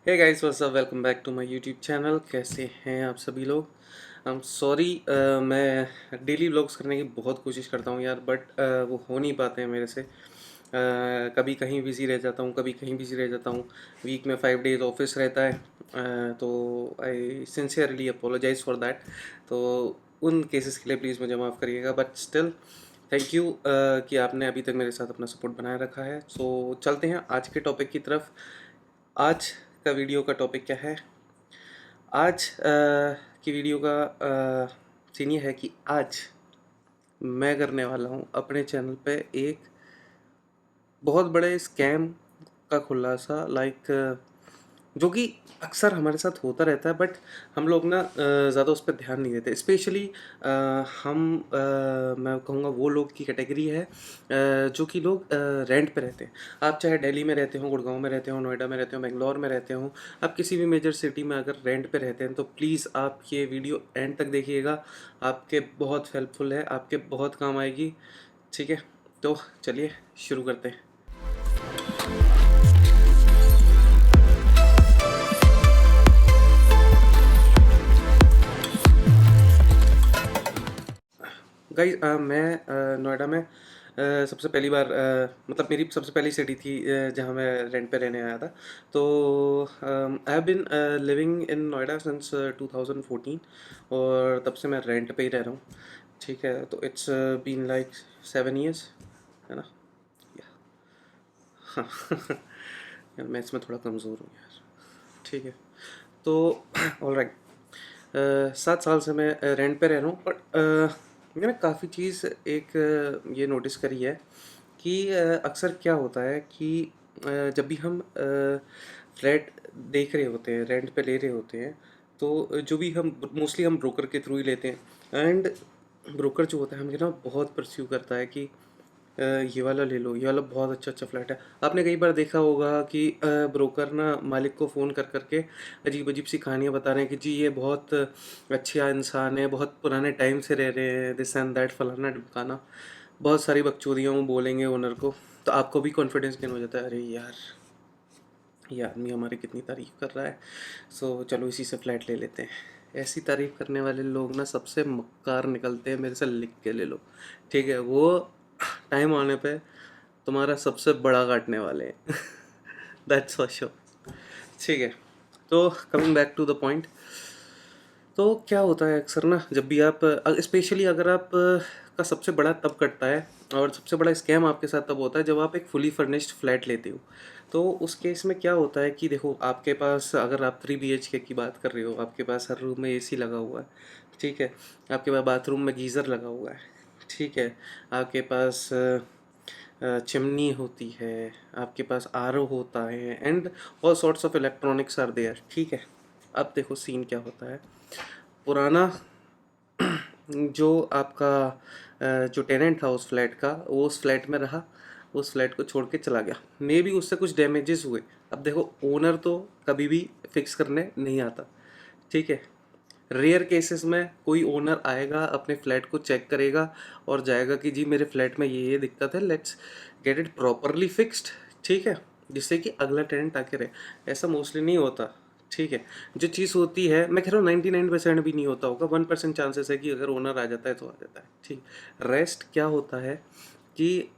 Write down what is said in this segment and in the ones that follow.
Hey guys what's up, welcome back to my YouTube channel. कैसे हैं आप सभी लोग? आई एम सॉरी, मैं डेली व्लॉग्स करने की बहुत कोशिश करता हूँ यार, बट वो हो नहीं पाते हैं मेरे से। कभी कहीं बिज़ी रह जाता हूँ, कभी कहीं बिज़ी रह जाता हूँ। वीक में 5 डेज ऑफिस रहता है, तो I sincerely apologise for that. तो उन केसेस के लिए प्लीज़ मुझे माफ़ करिएगा, बट स्टिल थैंक यू कि आपने अभी तक मेरे साथ अपना सपोर्ट बनाए रखा है। सो चलते हैं आज के टॉपिक की तरफ। आज का वीडियो का टॉपिक क्या है? आज की वीडियो का सीन ये है कि आज मैं करने वाला हूँ अपने चैनल पे एक बहुत बड़े स्कैम का खुलासा, जो कि अक्सर हमारे साथ होता रहता है, बट हम लोग ना ज़्यादा उस पर ध्यान नहीं देते। स्पेशली मैं कहूँगा वो लोग की कैटेगरी है जो कि लोग रेंट पे रहते हैं। आप चाहे दिल्ली में रहते हो, गुड़गांव में रहते हो, नोएडा में रहते हो, बेंगलोर में रहते हो, आप किसी भी मेजर सिटी में अगर रेंट पे रहते हैं तो प्लीज़ आप ये वीडियो एंड तक देखिएगा। आपके बहुत हेल्पफुल है, आपके बहुत काम आएगी। ठीक है, तो चलिए शुरू करते हैं। गाइस मैं नोएडा में सबसे पहली बार मतलब मेरी सबसे पहली सिटी थी जहाँ मैं रेंट पे रहने आया था। तो I have been living in Noida since 2014, और तब से मैं रेंट पे ही रह रहा हूँ। ठीक है, तो इट्स बीन लाइक 7 years, है ना? यार मैं इसमें थोड़ा कमज़ोर हूँ यार। ठीक है, तो ऑल राइट, 7 साल से मैं रेंट पे रह रहा हूँ, बट मैंने काफ़ी चीज़ एक ये नोटिस करी है कि अक्सर क्या होता है कि जब भी हम फ्लैट देख रहे होते हैं, रेंट पे ले रहे होते हैं, तो जो भी हम मोस्टली हम ब्रोकर के थ्रू ही लेते हैं। एंड ब्रोकर जो होता है हमें ना बहुत परस्यू करता है कि ये वाला ले लो, ये वाला बहुत अच्छा अच्छा फ्लैट है। आपने कई बार देखा होगा कि ब्रोकर ना मालिक को फ़ोन कर करके अजीब अजीब सी कहानियाँ बता रहे हैं कि जी ये बहुत अच्छा इंसान है, बहुत पुराने टाइम से रह रहे हैं, दिस एंड दैट, फलाना ढिमकाना, बहुत सारी बकचोदियाँ वो बोलेंगे ओनर को। तो आपको भी कॉन्फिडेंस गेन हो जाता है, अरे यार ये आदमी हमारी कितनी तारीफ़ कर रहा है, सो चलो इसी से फ्लैट ले लेते हैं। ऐसी तारीफ़ करने वाले लोग ना सबसे मक्कार निकलते हैं, मेरे से लिख के ले लो। ठीक है, वो टाइम आने पे तुम्हारा सबसे बड़ा काटने वाले हैं। That's for sure. ठीक है, तो coming back to the point. तो क्या होता है अक्सर ना, जब भी आप स्पेशली अगर आप का सबसे बड़ा तब कटता है और सबसे बड़ा स्कैम आपके साथ तब होता है जब आप एक फुली फर्निश्ड फ्लैट लेते हो। तो उस केस में क्या होता है कि देखो, आपके पास अगर आप 3 BHK की बात कर रहे हो, आपके पास हर रूम में AC लगा हुआ है। ठीक है, आपके पास बाथरूम में गीज़र लगा हुआ है। ठीक है, आपके पास चिमनी होती है, आपके पास RO होता है, and all sorts of electronics are there. ठीक है, अब देखो सीन क्या होता है। पुराना जो आपका जो टेनेंट था उस फ्लैट का, वो उस फ्लैट में रहा, उस फ्लैट को छोड़ के चला गया। मे बी उससे कुछ डैमेजेस हुए। अब देखो, ओनर तो कभी भी फिक्स करने नहीं आता। ठीक है, रेयर केसेस में कोई ओनर आएगा, अपने फ्लैट को चेक करेगा और जाएगा कि जी मेरे फ्लैट में ये दिक्कत है, let's get it properly fixed. ठीक है, जिससे कि अगला टेनेंट आके रहे। ऐसा मोस्टली नहीं होता। ठीक है, जो चीज़ होती है, मैं कह रहा हूँ 99% भी नहीं होता होगा, 1% चांसेस है कि अगर ओनर आ जाता है तो आ जाता है। ठीक, रेस्ट क्या होता है कि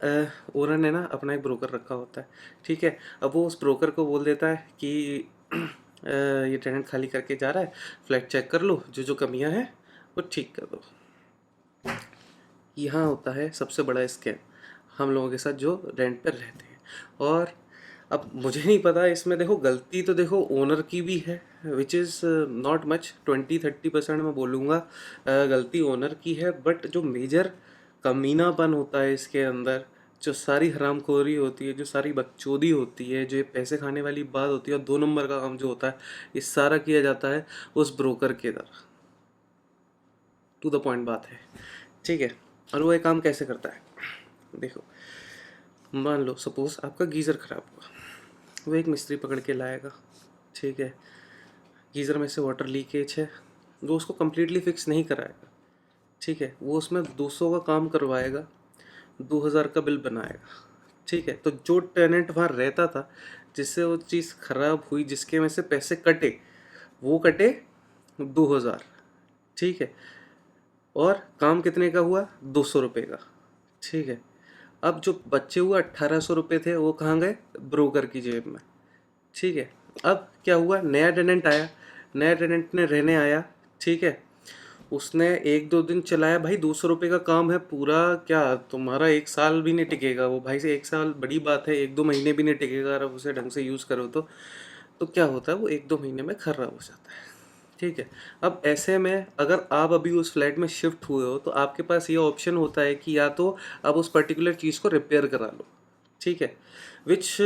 ओनर ने ना अपना एक ब्रोकर रखा होता है। ठीक है, अब वो उस ब्रोकर को बोल देता है कि ये टेनेंट खाली करके जा रहा है, फ्लैट चेक कर लो, जो जो कमियां हैं वो ठीक कर दो। यहाँ होता है सबसे बड़ा स्कैम हम लोगों के साथ जो रेंट पर रहते हैं। और अब मुझे नहीं पता इसमें, देखो गलती तो देखो ओनर की भी है, विच इज़ नॉट मच, 20-30% मैं बोलूँगा गलती ओनर की है। बट जो मेजर कमीनापन होता है इसके अंदर, जो सारी हरामखोरी होती है, जो सारी बकचोदी होती है, जो ये पैसे खाने वाली बात होती है, और 2 नंबर का काम जो होता है, ये सारा किया जाता है उस ब्रोकर के द्वारा। टू द पॉइंट बात है। ठीक है, और वो ये काम कैसे करता है, देखो, मान लो सपोज आपका गीज़र ख़राब हुआ, वो एक मिस्त्री पकड़ के लाएगा। ठीक है, गीज़र में से वाटर लीकेज है, वो उसको कम्प्लीटली फिक्स नहीं कराएगा। ठीक है, वो उसमें 200 का काम करवाएगा, 2000 का बिल बनाएगा। ठीक है, तो जो टेनेंट वहाँ रहता था, जिससे वो चीज़ ख़राब हुई, जिसके में से पैसे कटे, वो कटे 2000, ठीक है। और काम कितने का हुआ? 200 रुपये का, ठीक है। अब जो बच्चे हुए 1800 रुपये थे, वो कहाँ गए? ब्रोकर की जेब में, ठीक है। अब क्या हुआ? नया टेनेंट आया, नया टेनेंट ने रहने आया, ठीक है। उसने 1-2 दिन चलाया, भाई 200 रुपये का काम है पूरा, क्या तुम्हारा 1 साल भी नहीं टिकेगा वो भाई से। 1 साल बड़ी बात है, 1-2 महीने भी नहीं टिकेगा अगर उसे ढंग से यूज़ करो तो क्या होता है, वो 1-2 महीने में खराब हो जाता है, ठीक है। अब ऐसे में अगर आप अभी उस फ्लैट में शिफ्ट हुए हो, तो आपके पास ये ऑप्शन होता है कि या तो आप उस पर्टिकुलर चीज़ को रिपेयर करा लो, ठीक है। विच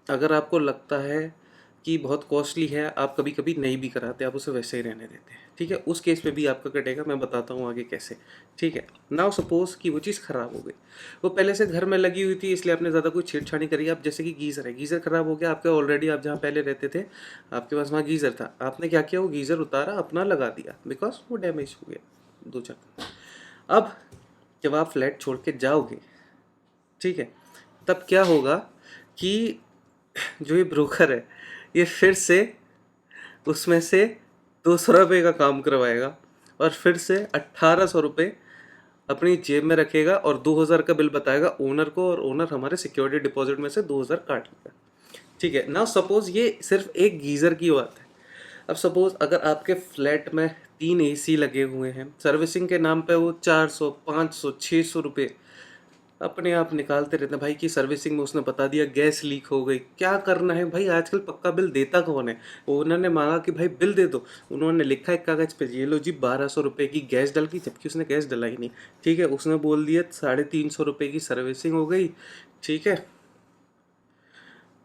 अगर आपको लगता है कि बहुत कॉस्टली है, आप कभी कभी नहीं भी कराते, आप उसे वैसे ही रहने देते हैं, ठीक है। उस केस में भी आपका कटेगा, मैं बताता हूँ आगे कैसे, ठीक है। नाउ सपोज कि वो चीज़ ख़राब हो गई, वो पहले से घर में लगी हुई थी, इसलिए आपने ज़्यादा कोई छेड़छाड़ी करी। आप जैसे कि गीज़र है, गीज़र ख़राब हो गया आपका ऑलरेडी, आप जहाँ पहले रहते थे आपके पास वहाँ गीज़र था, आपने क्या किया, वो गीज़र उतारा, अपना लगा दिया, बिकॉज वो डैमेज हो गया 2 चक्कर। अब जब आप फ्लैट छोड़ के जाओगे, ठीक है, तब क्या होगा कि जो ये ब्रोकर है, ये फिर से उसमें से 200 रुपये का काम करवाएगा और फिर से 1800 रुपये अपनी जेब में रखेगा और 2000 का बिल बताएगा ओनर को, और ओनर हमारे सिक्योरिटी डिपॉजिट में से 2000 काट लेगा, ठीक है। नाउ सपोज ये सिर्फ एक गीज़र की बात है। अब सपोज अगर आपके फ्लैट में 3 AC लगे हुए हैं, सर्विसिंग के नाम पे वो 400, 500, 600 रुपये अपने आप निकालते रहते हैं भाई। की सर्विसिंग में उसने बता दिया गैस लीक हो गई, क्या करना है भाई, आजकल पक्का बिल देता कौन है? उन्होंने मांगा कि भाई बिल दे दो, उन्होंने लिखा है कागज पे, ये लो जी 1200 रुपये की गैस डल गई, जबकि उसने गैस डलाई नहीं, ठीक है। उसने बोल दिया 350 रुपये की सर्विसिंग हो गई, ठीक है।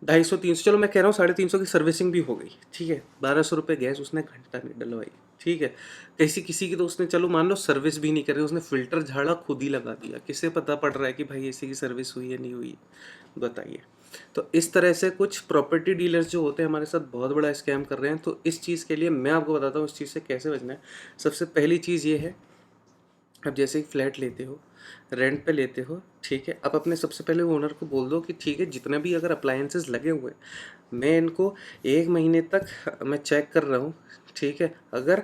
250-300, चलो मैं कह रहा हूँ 350 की सर्विसिंग भी हो गई, ठीक है। 1200 रुपये गैस उसने घंटा नहीं डलवाई, ठीक है। किसी किसी की तो उसने, चलो मान लो सर्विस भी नहीं कर रही, उसने फिल्टर झाड़ा खुद ही लगा दिया, किसे पता पड़ रहा है कि भाई एसी की सर्विस हुई है नहीं हुई, बताइए। तो इस तरह से कुछ प्रॉपर्टी डीलर्स जो होते हैं हमारे साथ बहुत बड़ा स्कैम कर रहे हैं। तो इस चीज़ के लिए मैं आपको बताता हूँ इस चीज़ से कैसे बचना है। सबसे पहली चीज़ ये है, अब जैसे ही फ्लैट लेते हो, रेंट पे लेते हो, ठीक है, आप अपने सबसे पहले ओनर को बोल दो कि ठीक है, जितने भी अगर अप्लायंसेस लगे हुए हैं, मैं इनको 1 महीने तक मैं चेक कर रहा हूँ, ठीक है। अगर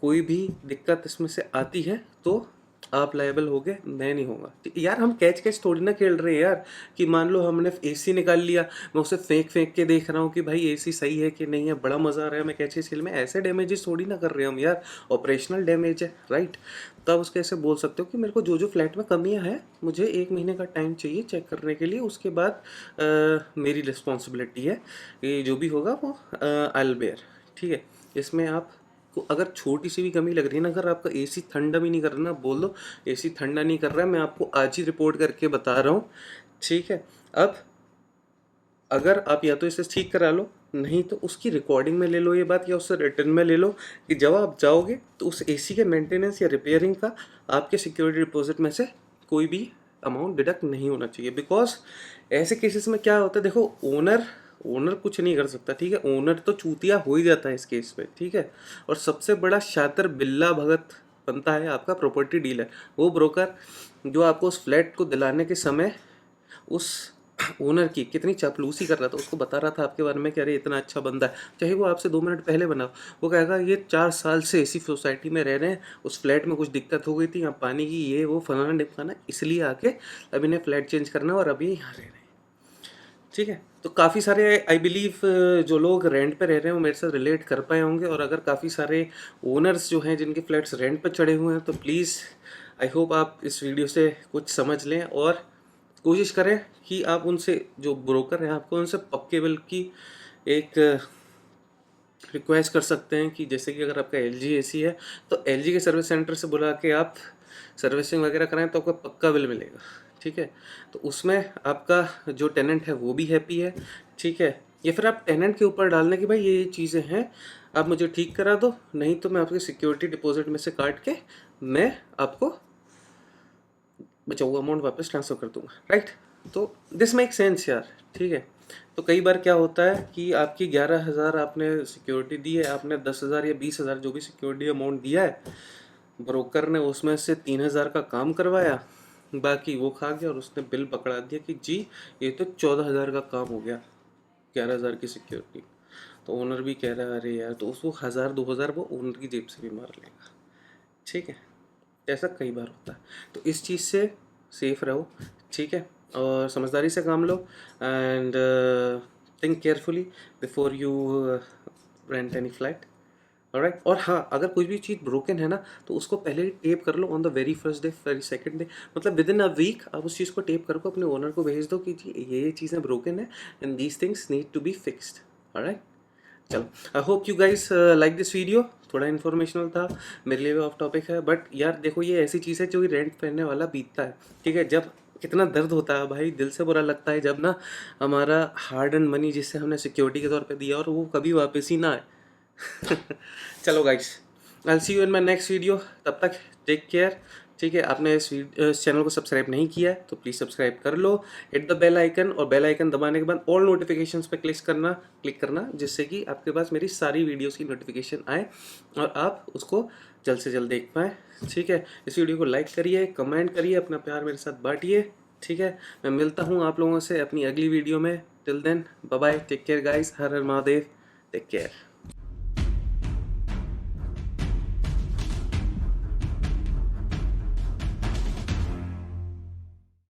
कोई भी दिक्कत इसमें से आती है तो आप लायबल हो गए, मैं नहीं होगा। यार हम कैच कैच थोड़ी ना खेल रहे हैं यार, कि मान लो हमने एसी निकाल लिया, मैं उसे फेंक फेंक के देख रहा हूँ कि भाई एसी सही है कि नहीं है, बड़ा मज़ा आ रहा है, मैं कैच कैच खेल में ऐसे डैमेजेस थोड़ी ना कर रहे हैं हम यार, ऑपरेशनल डैमेज है, राइट। तो आप उसके ऐसे बोल सकते हो कि मेरे को जो जो फ्लैट में कमियां हैं, मुझे 1 महीने का टाइम चाहिए चेक करने के लिए, उसके बाद मेरी रिस्पॉन्सिबिलिटी है कि जो भी होगा वो आई विल बेयर, ठीक है। इसमें आप को अगर छोटी सी भी कमी लग रही है ना, अगर आपका एसी ठंडा भी नहीं कर रहा ना, बोल दो एसी ठंडा नहीं कर रहा है, मैं आपको आज ही रिपोर्ट करके बता रहा हूँ, ठीक है। अब अगर आप या तो इसे ठीक करा लो, नहीं तो उसकी रिकॉर्डिंग में ले लो ये बात, या उससे रिटर्न में ले लो कि जब आप जाओगे तो उस एसी के मेंटेनेंस या रिपेयरिंग का आपके सिक्योरिटी डिपॉजिट में से कोई भी अमाउंट डिडक्ट नहीं होना चाहिए। बिकॉज ऐसे केसेस में क्या होता है, देखो ओनर ओनर कुछ नहीं कर सकता, ठीक है। ओनर तो चूतिया हो ही जाता है इस केस में, ठीक है। और सबसे बड़ा शातिर बिल्ला भगत बनता है आपका प्रॉपर्टी डीलर, वो ब्रोकर जो आपको उस फ्लैट को दिलाने के समय उस ओनर की कितनी चापलूसी कर रहा था, उसको बता रहा था आपके बारे में कि अरे इतना अच्छा बंदा है, चाहे वो आपसे 2 मिनट पहले बना, वो कहेगा ये 4 साल से इसी सोसाइटी में रह रहे हैं, उस फ्लैट में कुछ दिक्कत हो गई थी, यहाँ पानी की ये वो फलाना ढिमकाना, इसलिए आके अब इन्हें फ्लैट चेंज करना और अभी यहाँ रह रहे हैं, ठीक है। तो काफ़ी सारे आई बिलीव जो लोग रेंट पे रह रहे हैं वो मेरे साथ रिलेट कर पाए होंगे, और अगर काफ़ी सारे ओनर्स जो हैं जिनके फ्लैट्स रेंट पे चढ़े हुए हैं, तो प्लीज़ आई होप आप इस वीडियो से कुछ समझ लें और कोशिश करें कि आप उनसे, जो ब्रोकर हैं, आपको उनसे पक्के बिल की एक रिक्वेस्ट कर सकते हैं कि जैसे कि अगर आपका LG AC है तो LG के सर्विस सेंटर से बुला के आप सर्विसिंग वगैरह कराएं तो आपको पक्का बिल मिलेगा, ठीक है। तो उसमें आपका जो टेनेंट है वो भी हैप्पी है, ठीक है। या फिर आप टेनेंट के ऊपर डालना कि भाई ये चीज़ें हैं, आप मुझे ठीक करा दो, नहीं तो मैं आपके सिक्योरिटी डिपॉजिट में से काट के मैं आपको बचा हुआ अमाउंट वापस ट्रांसफ़र कर दूंगा, राइट। तो दिस मेक सेंस यार, ठीक है। तो कई बार क्या होता है कि आपकी 11,000 आपने सिक्योरिटी दी है, आपने 10,000 या 20,000 जो भी सिक्योरिटी अमाउंट दिया है, ब्रोकर ने उसमें से 3,000 का काम करवाया, बाकी वो खा गया और उसने बिल पकड़ा दिया कि जी ये तो 14,000 का काम हो गया, 11,000 की सिक्योरिटी। तो ओनर भी कह रहा है अरे यार, तो उसको 1,000 2,000 वो ओनर की जेब से भी मार लेगा। ठीक है, ऐसा कई बार होता है। तो इस चीज़ से सेफ रहो, ठीक है, और समझदारी से काम लो, and think carefully before you rent any flat. Alright. और हाँ, अगर कोई भी चीज़ ब्रोकन है ना, तो उसको पहले ही टेप कर लो on the very first day, very second day, मतलब विद इन अ वीक आप उस चीज़ को टेप करके अपने ओनर को भेज दो कि जी ये चीज़ें ब्रोकन है and these things need to be fixed. Alright. चलो, I hope you guys like this video. थोड़ा इन्फॉर्मेशनल था, मेरे लिए भी ऑफ टॉपिक है, बट यार देखो ये ऐसी चीज़ है जो रेंट करने वाला बीतता है। ठीक है, जब कितना दर्द होता है भाई, दिल से बुरा लगता है जब ना हमारा हार्ड एंड मनी जिससे हमने सिक्योरिटी के तौर पे दिया और वो कभी वापस ही ना आए। चलो guys, I see you in my next video. तब तक टेक केयर। ठीक है, आपने इस चैनल को सब्सक्राइब नहीं किया है तो प्लीज़ सब्सक्राइब कर लो, हिट द बेल आइकन, और बेल आइकन दबाने के बाद ऑल नोटिफिकेशंस पे क्लिक करना जिससे कि आपके पास मेरी सारी वीडियोस की नोटिफिकेशन आए और आप उसको जल्द से जल्द देख पाएँ। ठीक है, इस वीडियो को लाइक करिए, कमेंट करिए, अपना प्यार मेरे साथ बांटिए। ठीक है, मैं मिलता हूँ आप लोगों से अपनी अगली वीडियो में। Till then bye bye, take care guys, Har Har Mahadev, take care.